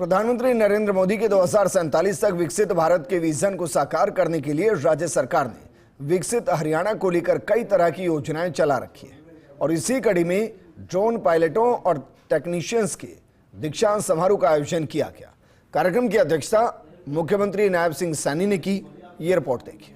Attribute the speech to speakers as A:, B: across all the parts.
A: प्रधानमंत्री नरेंद्र मोदी के 2047 तक विकसित भारत के विजन को साकार करने के लिए राज्य सरकार ने विकसित हरियाणा को लेकर कई तरह की योजनाएं चला रखी है और इसी कड़ी में ड्रोन पायलटों और टेक्नीशियंस के दीक्षांत समारोह का आयोजन किया गया। कार्यक्रम की अध्यक्षता मुख्यमंत्री नायब सिंह सैनी ने की। ये रिपोर्ट देखिए।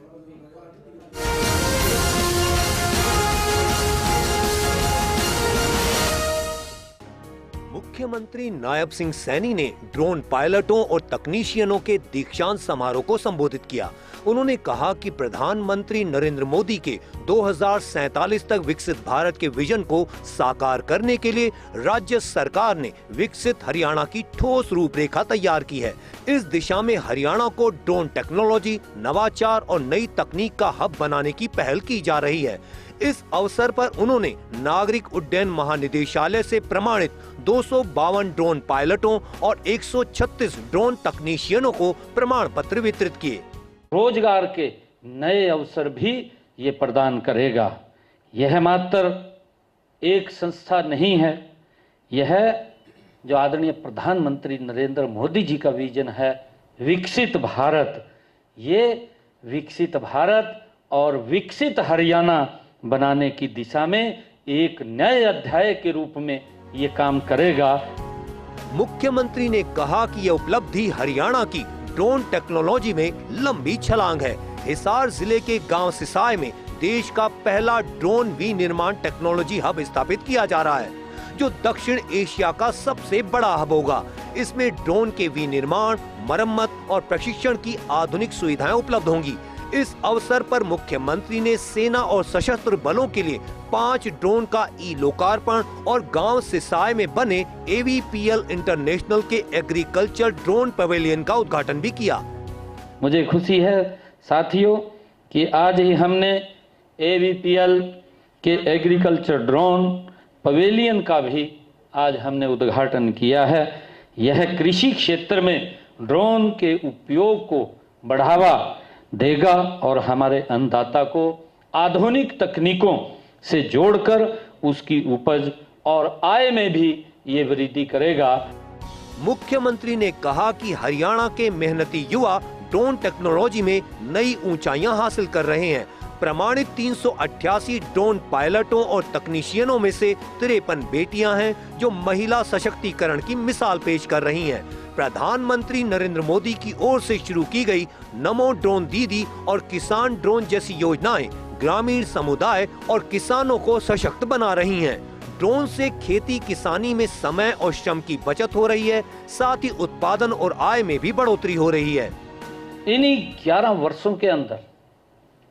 B: मुख्यमंत्री नायब सिंह सैनी ने ड्रोन पायलटों और तकनीशियनों के दीक्षांत समारोह को संबोधित किया। उन्होंने कहा कि प्रधानमंत्री नरेंद्र मोदी के 2047 तक विकसित भारत के विजन को साकार करने के लिए राज्य सरकार ने विकसित हरियाणा की ठोस रूपरेखा तैयार की है। इस दिशा में हरियाणा को ड्रोन टेक्नोलॉजी, नवाचार और नई तकनीक का हब बनाने की पहल की जा रही है। इस अवसर पर उन्होंने नागरिक उड्डयन महानिदेशालय से प्रमाणित 252 ड्रोन पायलटों और 136 ड्रोन तकनीशियनों को प्रमाण पत्र वितरित किए।
C: रोजगार के नए अवसर भी ये प्रदान करेगा। यह मात्र एक संस्था नहीं है, यह जो आदरणीय प्रधानमंत्री नरेंद्र मोदी जी का विजन है विकसित भारत, ये विकसित भारत और विकसित हरियाणा बनाने की दिशा में एक नए अध्याय के रूप में ये काम करेगा।
B: मुख्यमंत्री ने कहा कि यह उपलब्धि हरियाणा की ड्रोन टेक्नोलॉजी में लंबी छलांग है। हिसार जिले के गांव सिसाई में देश का पहला ड्रोन विनिर्माण टेक्नोलॉजी हब स्थापित किया जा रहा है, जो दक्षिण एशिया का सबसे बड़ा हब होगा। इसमें ड्रोन के विनिर्माण, मरम्मत और प्रशिक्षण की आधुनिक सुविधाएं उपलब्ध होंगी। इस अवसर पर मुख्यमंत्री ने सेना और सशस्त्र बलों के लिए 5 ड्रोन का लोकार्पण और गांव सिसाई में बने AVPL इंटरनेशनल के एग्रीकल्चर ड्रोन पवेलियन का उद्घाटन भी किया।
C: मुझे खुशी है साथियों कि आज ही हमने AVPL के एग्रीकल्चर ड्रोन पवेलियन का भी आज हमने उद्घाटन किया है। यह कृषि क्षेत्र में ड्रोन के उपयोग को बढ़ावा देगा और हमारे अन्नदाता को आधुनिक तकनीकों से जोड़कर उसकी उपज और आय में भी ये वृद्धि करेगा।
B: मुख्यमंत्री ने कहा कि हरियाणा के मेहनती युवा ड्रोन टेक्नोलॉजी में नई ऊंचाइयां हासिल कर रहे हैं। प्रमाणित 388 ड्रोन पायलटों और तकनीशियनों में से 53 बेटियां हैं, जो महिला सशक्तिकरण की मिसाल पेश कर रही हैं। प्रधानमंत्री नरेंद्र मोदी की ओर से शुरू की गई नमो ड्रोन दीदी और किसान ड्रोन जैसी योजनाएं ग्रामीण समुदाय और किसानों को सशक्त बना रही हैं। ड्रोन से खेती किसानी में समय और श्रम की बचत हो रही है, साथ ही उत्पादन और आय में भी बढ़ोतरी हो रही है।
C: इन्हीं 11 वर्षों के अंदर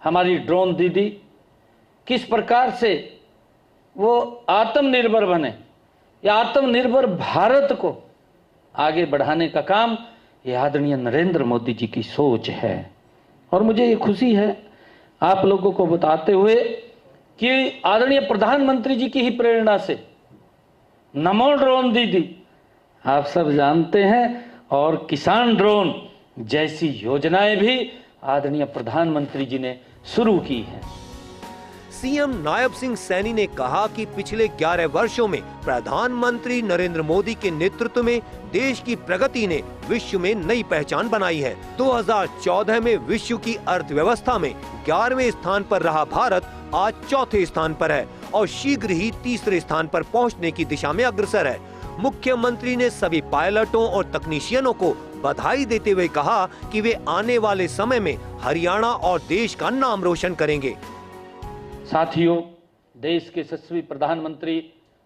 C: हमारी ड्रोन दीदी किस प्रकार से वो आत्मनिर्भर बने या आत्मनिर्भर भारत को आगे बढ़ाने का काम ये आदरणीय नरेंद्र मोदी जी की सोच है। और मुझे ये खुशी है आप लोगों को बताते हुए कि आदरणीय प्रधानमंत्री जी की ही प्रेरणा से नमो ड्रोन दीदी आप सब जानते हैं, और किसान ड्रोन जैसी योजनाएं भी आदरणीय प्रधानमंत्री जी ने शुरू की हैं।
B: सीएम नायब सिंह सैनी ने कहा कि पिछले 11 वर्षों में प्रधानमंत्री नरेंद्र मोदी के नेतृत्व में देश की प्रगति ने विश्व में नई पहचान बनाई है। 2014 में विश्व की अर्थव्यवस्था में 11वें स्थान पर रहा भारत आज 4थे स्थान पर है और शीघ्र ही 3रे स्थान पर पहुंचने की दिशा में अग्रसर है। मुख्यमंत्री ने सभी पायलटों और तकनीशियनों को बधाई देते हुए कहा कि वे आने वाले समय में हरियाणा और देश का नाम रोशन करेंगे।
C: साथियों, देश के यशस्वी प्रधानमंत्री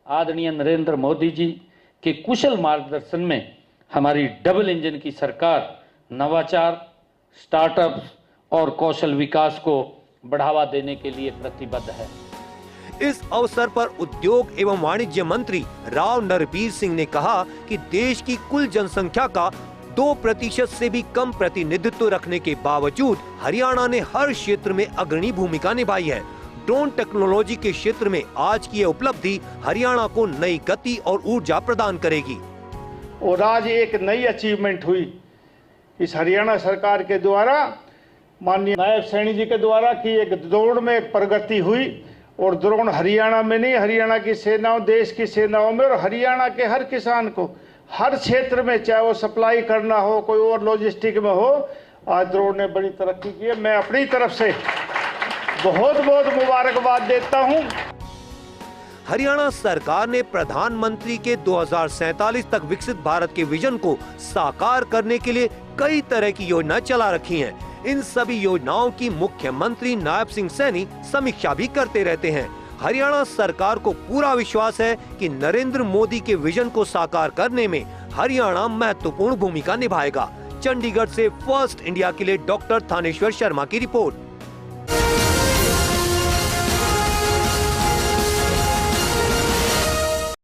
C: आदरणीय नरेंद्र मोदी जी के कुशल मार्गदर्शन में हमारी डबल इंजन की सरकार नवाचार, स्टार्टअप्स और कौशल विकास को बढ़ावा देने के लिए प्रतिबद्ध है।
B: इस अवसर पर उद्योग एवं वाणिज्य मंत्री राव नरबीर सिंह ने कहा कि देश की कुल जनसंख्या का 2% से भी कम प्रतिनिधित्व रखने के बावजूद हरियाणा ने हर क्षेत्र में अग्रणी भूमिका निभाई है। ड्रोन टेक्नोलॉजी के क्षेत्र में आज की यह उपलब्धि हरियाणा को नई गति और ऊर्जा प्रदान करेगी।
D: और आज एक नई अचीवमेंट हुई इस हरियाणा सरकार के द्वारा, माननीय नायब सैनी जी के द्वारा, कि एक ड्रोन में प्रगति हुई। और ड्रोन हरियाणा में नहीं, हरियाणा की सेनाओं, देश की सेनाओं में और हरियाणा के हर किसान को हर क्षेत्र में, चाहे वो सप्लाई करना हो, कोई और लॉजिस्टिक में हो, आज ड्रोन ने बड़ी तरक्की की है। मैं अपनी तरफ से बहुत बहुत मुबारकबाद देता हूं।
B: हरियाणा सरकार ने प्रधानमंत्री के 2047 तक विकसित भारत के विजन को साकार करने के लिए कई तरह की योजनाएं चला रखी हैं। इन सभी योजनाओं की मुख्यमंत्री नायब सिंह सैनी समीक्षा भी करते रहते हैं। हरियाणा सरकार को पूरा विश्वास है कि नरेंद्र मोदी के विजन को साकार करने में हरियाणा महत्वपूर्ण भूमिका निभाएगा। चंडीगढ़ से फर्स्ट इंडिया के लिए डॉक्टर थानेश्वर शर्मा की रिपोर्ट।